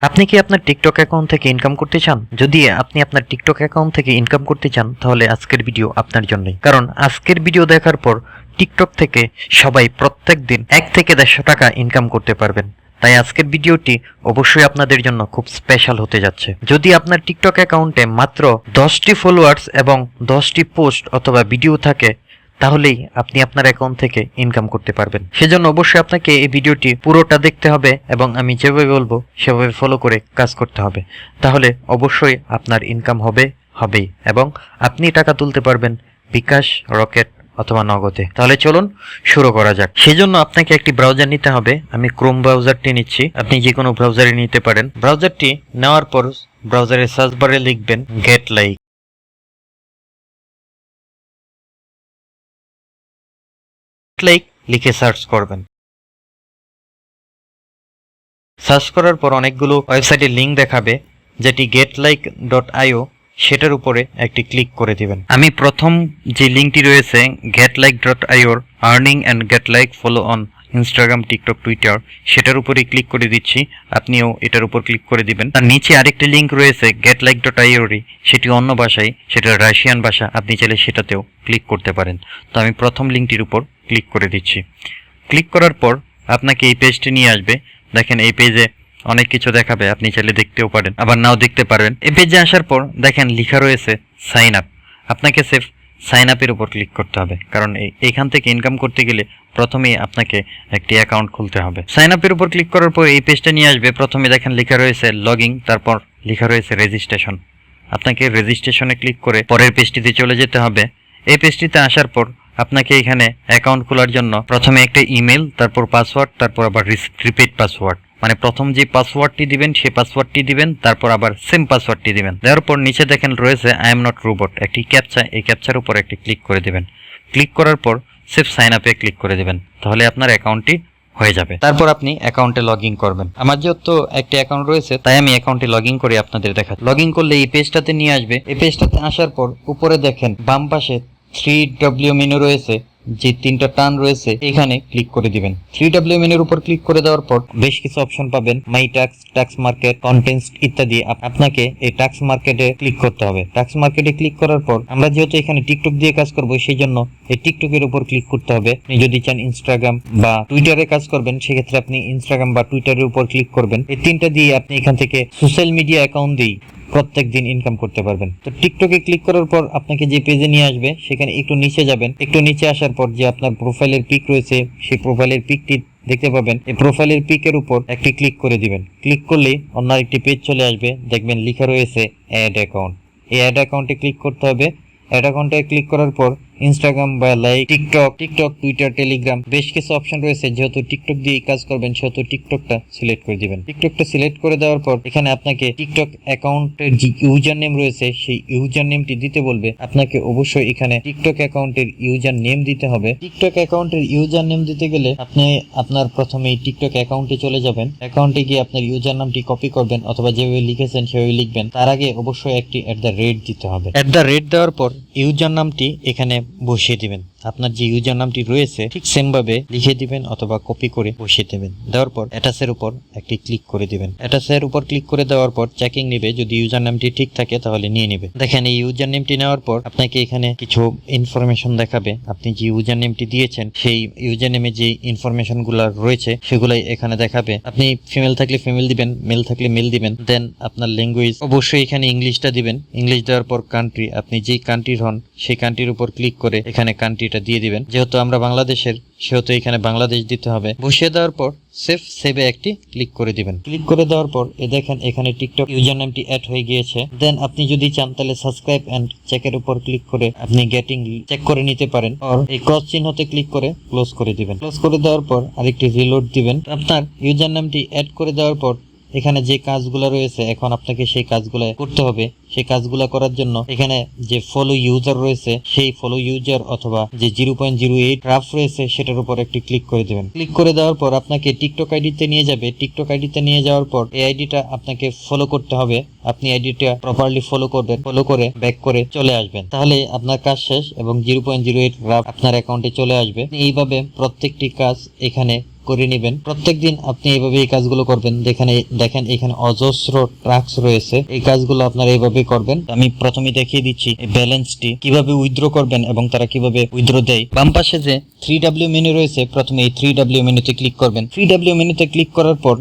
আপনি কি আপনার টিকটক অ্যাকাউন্ট থেকে ইনকাম করতে চান? যদি আপনি আপনার টিকটক অ্যাকাউন্ট থেকে ইনকাম করতে চান তাহলে আজকের ভিডিও আপনার জন্যই। কারণ আজকের ভিডিও দেখার পর টিকটক থেকে সবাই প্রত্যেক দিন 1 থেকে 150 টাকা ইনকাম করতে পারবেন। তাই আজকের ভিডিওটি অবশ্যই আপনাদের জন্য খুব স্পেশাল হতে যাচ্ছে। যদি আপনার টিকটক অ্যাকাউন্টে মাত্র 10টি ফলোয়ার্স এবং 10টি পোস্ট অথবা ভিডিও থাকে তাহলেই আপনি আপনার অ্যাকাউন্ট থেকে ইনকাম করতে পারবেন। সেজন্য অবশ্যই আপনাকে এই ভিডিওটি পুরোটা দেখতে হবে এবং আমি যেভাবে বলবো সেভাবে ফলো করে কাজ করতে হবে। তাহলে অবশ্যই আপনার ইনকাম হবেই এবং আপনি টাকা তুলতে পারবেন বিকাশ, রকেট অথবা নগদে। তাহলে চলুন শুরু করা যাক। সেজন্য আপনাকে একটি ব্রাউজার নিতে হবে। আমি ক্রোম ব্রাউজারটি নিচ্ছি, আপনি যে কোনো ব্রাউজারে নিতে পারেন। ব্রাউজারটি নেওয়ার পর ব্রাউজারের সার্চ বারে লিখবেন গেট লাইক। লিখে সার্চ করবেন। সার্চ করার পর অনেকগুলো ওয়েবসাইটের লিঙ্ক দেখাবে, যেটি getlike.io, সেটার উপরে একটি ক্লিক করে দিবেন। আমি প্রথম যে লিঙ্কটি রয়েছে getlike.io earning and GetLike follow on Instagram, TikTok, Twitter, সেটার উপরে ক্লিক করে দিচ্ছি। আপনিও এটার উপর ক্লিক করে দিবেন। তার নিচে আরেকটি লিঙ্ক রয়েছে getlike.io, সেটি অন্য ভাষায়, সেটা রাশিয়ান ভাষা। আপনি চাইলে সেটাতেও ক্লিক করতে পারেন। তো আমি প্রথম লিঙ্কটির উপর ক্লিক করে দিচ্ছি। ক্লিক করার পর আপনাকে এই পেজটি নিয়ে আসবে। দেখেন এই পেজে অনেক কিছু দেখাবে, আপনি চাইলে দেখতেও পারেন আবার নাও দেখতে পারবেন। এই পেজে আসার পর দেখেন লেখা রয়েছে সাইন আপ। আপনাকে সেফ সাইন আপের উপর ক্লিক করতে হবে, কারণ এইখান থেকে ইনকাম করতে গেলে প্রথমেই আপনাকে একটি অ্যাকাউন্ট খুলতে হবে। সাইন আপের উপর ক্লিক করার পর এই পেজটা নিয়ে আসবে। প্রথমে দেখেন লেখা রয়েছে লগইন, তারপর লেখা রয়েছে রেজিস্ট্রেশন। আপনাকে রেজিস্ট্রেশনে ক্লিক করে পরের পেজটিতে চলে যেতে হবে। এই পেজটিতে আসার পর আপনাকে এখানে অ্যাকাউন্ট খোলার জন্য প্রথমে একটা ইমেল, তারপর পাসওয়ার্ড, তারপর আবার রিপিট পাসওয়ার্ড, মানে প্রথম যে পাসওয়ার্ডটি দিবেন সেই পাসওয়ার্ডটি দিবেন, তারপর আবার সেম পাসওয়ার্ডটি দিবেন। দেওয়ার পর নিচে দেখেন রয়েছে আই এম নট রোবট, একটি ক্যাপচা। এই ক্যাপচার উপর একটি ক্লিক করে দিবেন। ক্লিক করার পর সেফ সাইন আপে ক্লিক করে দিবেন। তাহলে আপনার অ্যাকাউন্টটি হয়ে যাবে। তারপর আপনি অ্যাকাউন্টে লগ ইন করবেন। আমার যেহেতু একটি অ্যাকাউন্ট রয়েছে তাই আমি অ্যাকাউন্টে লগ ইন করে আপনাদের দেখাচ্ছি। লগ ইন করলে এই পেজটাতে নিয়ে আসবে। এই পেজটাতে আসার পর উপরে দেখেন বাম পাশে 3W মেনু রয়েছে, যে 3টা টান রয়েছে এখানে ক্লিক করে দিবেন। 3W মেনুর উপর ক্লিক করে দেওয়ার পর বেশ কিছু অপশন পাবেন, মাই ট্যাক্স, ট্যাক্স মার্কেট, কন্টেন্টস ইত্যাদি। আপনাকে এই ট্যাক্স মার্কেটে ক্লিক করতে হবে। ট্যাক্স মার্কেটে ক্লিক করার পর আমরা যেহেতু এখানে টিকটক দিয়ে কাজ করব, সেই জন্য এই টিকটকের উপর ক্লিক করতে হবে। আপনি যদি চান ইনস্টাগ্রাম বা টুইটারে কাজ করবেন, সেক্ষেত্রে আপনি ইনস্টাগ্রাম বা টুইটারের উপর ক্লিক করবেন। এই 3টা দিয়ে আপনি এখান থেকে সোশ্যাল মিডিয়া অ্যাকাউন্ট দিয়ে প্রত্যেক দিন ইনকাম করতে পারবেন। তো টিকটকে ক্লিক করার পর আপনাকে যে পেজে নিয়ে আসবে সেখানে একটু নিচে যাবেন। একটু নিচে আসার পর যে আপনার প্রোফাইলের পিক রয়েছে সেই প্রোফাইলের পিকটি দেখতে পাবেন। এই প্রোফাইলের পিকের উপর একটি ক্লিক করে দিবেন। ক্লিক করলেই অন্য একটি পেজ চলে আসবে, দেখবেন লেখা রয়েছে অ্যাড অ্যাকাউন্ট। এই অ্যাড অ্যাকাউন্টে ক্লিক করতে হবে। অ্যাড অ্যাকাউন্টে ক্লিক করার পর ইনস্টাগ্রাম বা লাইক, টিকটক, টুইটার, টেলিগ্রাম বেশ কিছু অপশন রয়েছে। যেহেতু টিকটক দিয়ে কাজ করবেন সেহেতু টিকটকটা সিলেক্ট করে দিবেন। টিকটকটা সিলেক্ট করে দেওয়ার পর এখানে আপনাকে টিকটক অ্যাকাউন্টের যে ইউজার নেম রয়েছে সেই ইউজার নেমটি দিতে বলবে। আপনাকে অবশ্যই এখানে টিকটক অ্যাকাউন্টের ইউজার নেম দিতে হবে। টিকটক অ্যাকাউন্টের ইউজার নেম দিতে গেলে আপনি আপনার প্রথমে টিকটক অ্যাকাউন্টে চলে যাবেন। অ্যাকাউন্টে গিয়ে আপনার ইউজার নামটি কপি করবেন অথবা যেভাবে লিখেছেন সেভাবে লিখবেন। তার আগে অবশ্যই একটি @@ দিতে হবে। @ দেওয়ার পর ইউজার নামটি এখানে বসিয়ে দিবেন। আপনার যে ইউজার নামটি রয়েছে ঠিক সেম ভাবে লিখে দিবেন অথবা কপি করে বসিয়ে দেবেন। দেওয়ার পর অ্যাটাচের উপর একটি ক্লিক করে দিবেন। অ্যাটাচের উপর ক্লিক করে দেওয়ার পর চেকিং নেবে, যদি ইউজার নামটি ঠিক থাকে তাহলে নিয়ে নেবে। দেখেন এই ইউজার নেমটি নেওয়ার পর আপনাকে এখানে কিছু ইনফরমেশন দেখাবে। আপনি যে ইউজার নেমটি দিয়েছেন সেই ইউজার নেমে যে ইনফরমেশন গুলো রয়েছে সেগুলাই এখানে দেখাবে। আপনি ফিমেল থাকলে ফিমেল দিবেন, মেল থাকলে মেল দিবেন। দেন আপনার ল্যাঙ্গুয়েজ অবশ্যই এখানে ইংলিশটা দিবেন। ইংলিশ দেওয়ার পর কান্ট্রি, আপনি যেই কান্ট্রির হন সেই কান্ট্রির উপর ক্লিক করে এখানে কান্ট্রিটা দিয়ে দিবেন। যেহেতু আমরা বাংলাদেশের সেহেতু এখানে বাংলাদেশ দিতে হবে। বসিয়ে দেওয়ার পর সেভে একটি ক্লিক করে দিবেন। ক্লিক করে দেওয়ার পর দেখেন এখানে টিকটক ইউজার নামটি অ্যাড হয়ে গিয়েছে। দেন আপনি যদি চান তাহলে সাবস্ক্রাইব এন্ড চেকের উপর ক্লিক করে আপনি গেটিং চেক করে নিতে পারেন। আর এই ক্রস চিহ্নতে ক্লিক করে ক্লোজ করে দিবেন। ক্লোজ করে দেওয়ার পর আরেকটি রিলোড দিবেন। আপনার ইউজার নামটি অ্যাড করে দেওয়ার পর এখানে যে কাজগুলো রয়েছে এখন আপনাকে সেই কাজগুলো করতে হবে। সেই কাজগুলো করার জন্য এখানে যে ফলো ইউজার রয়েছে সেই ফলো ইউজার অথবা যে 0.08 রাফ রয়েছে সেটার উপর একটি ক্লিক করে দেবেন। ক্লিক করে দেওয়ার পর আপনাকে টিকটক আইডিতে নিয়ে যাবে। টিকটক আইডিতে নিয়ে যাওয়ার পর এই আইডিটা আপনাকে ফলো করতে হবে। আপনি আইডিটা প্রপারলি ফলো করবেন। ফলো করে ব্যাক করে চলে আসবেন। তাহলে আপনার কাজ শেষ এবং 0.08 রাফ আপনার অ্যাকাউন্টে চলে আসবে। এইভাবে প্রত্যেকটি কাজ এখানে করে নেবেন। প্রত্যেকদিন আপনি এইভাবে এই কাজগুলো করবেন। দেখেন এখানে অজস্র ট্রাক্স রয়েছে, এই কাজগুলো আপনারা এইভাবে করবেন। আমি প্রথমে দেখিয়ে দিচ্ছি এই ব্যালেন্সটি কিভাবে উইথড্র করবেন এবং তারা কিভাবে উইথড্র দেয়। বাম পাশে যে 3W মেনু রয়েছে, প্রথমে এই 3W মেনুতে ক্লিক করবেন। 3W মেনুতে ক্লিক করার পর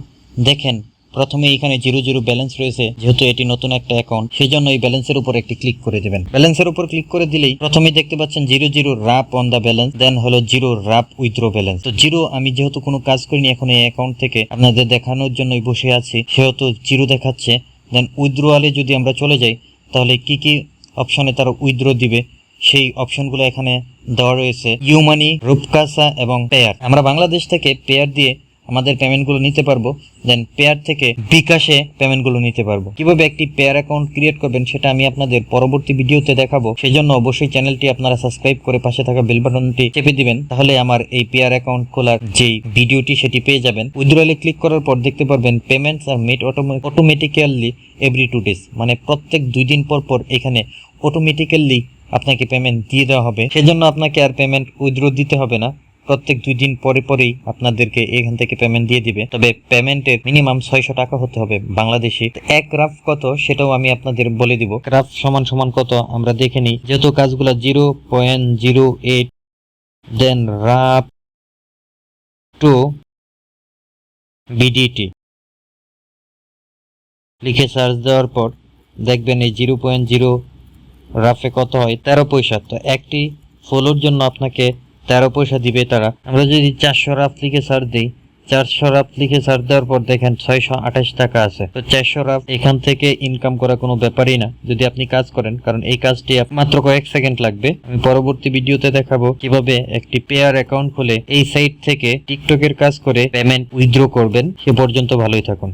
দেখেন প্রথমে এখানে 00 ব্যালেন্স রয়েছে। যেহেতু এটি নতুন একটা অ্যাকাউন্ট, সেই জন্য এই ব্যালেন্সের উপর একটি ক্লিক করে দেবেন। ব্যালেন্সের উপর ক্লিক করে দিলেই প্রথমেই দেখতে পাচ্ছেন 00 রাপ অন দ্য ব্যালেন্স, দেন হলো 0 রাপ উইথড্র ব্যালেন্স। তো 0 আমি যেহেতু কোনো কাজ করিনি এখন এই অ্যাকাউন্ট থেকে আপনাদের দেখানোর জন্যই বসে আছি, সেহেতু 0 দেখাচ্ছে। দেন উইথড্রয়ালে যদি আমরা চলে যাই তাহলে কি কি অপশনে তারা উইথড্র দিবে সেই অপশনগুলো এখানে দেওয়া রয়েছে। ইউমানি, রূপকাসা এবং পেয়ার। আমরা বাংলাদেশ থেকে পেয়ার দিয়ে আমাদের পেমেন্টগুলো নিতে পারবো, দেন পেয়ার থেকে বিকাশে পেমেন্টগুলো নিতে পারবো। কিভাবে একটি পেয়ার অ্যাকাউন্ট ক্রিয়েট করবেন সেটা আমি আপনাদের পরবর্তী ভিডিওতে দেখাবো। সেই জন্য অবশ্যই চ্যানেলটি আপনারা সাবস্ক্রাইব করে পাশে থাকা বেল বাটনটি চেপে দিবেন, তাহলে আমার এই পেয়ার অ্যাকাউন্ট খোলার যেই ভিডিওটি সেটি পেয়ে যাবেন। উইথড্রয়ালে ক্লিক করার পর দেখতে পারবেন payments are made automatically every 2 days, মানে প্রত্যেক 2 দিন পর পর এখানে অটোমেটিক্যালি আপনাকে পেমেন্ট দিয়ে দেওয়া হবে। সেজন্য আপনাকে আর পেমেন্ট উইথড্র দিতে হবে না, প্রত্যেক 2 দিন পরে পরেই আপনাদেরকে এখান থেকে পেমেন্ট দিয়ে দিবে। তবে পেমেন্টের মিনিমাম 600 টাকা হতে হবে বাংলাদেশি। এক রাফ কত সেটাও আমি আপনাদের বলে দিব। রাফ সমান সমান কত আমরা দেখে নিই। যেহেতু কাজগুলো 0.08, দেন রাফ টু বিডিটি লিখে সার্চ দেওয়ার পর দেখবেন এই 0.0 রাফে কত হয়, 13 পয়সা। তো একটি ফলোর জন্য আপনাকে 13 পয়সা দিবে তারা। আমরা যদি 400 রাফ লিখে সার্চ দিই, 400 রাফ লিখে সার্চ দেওয়ার পর দেখেন 628 টাকা আছে। তো 400 রাফ এখান থেকে ইনকাম করা কোনো ব্যাপারই না যদি আপনি কাজ করেন, কারণ এই কাজটি মাত্র কয়েক সেকেন্ড লাগবে। আমি পরবর্তী ভিডিওতে দেখাবো কিভাবে একটি পেয়ার অ্যাকাউন্ট খুলে এই সাইট থেকে টিকটকের কাজ করে পেমেন্ট উইথড্র করবেন। সে পর্যন্ত ভালোই থাকুন।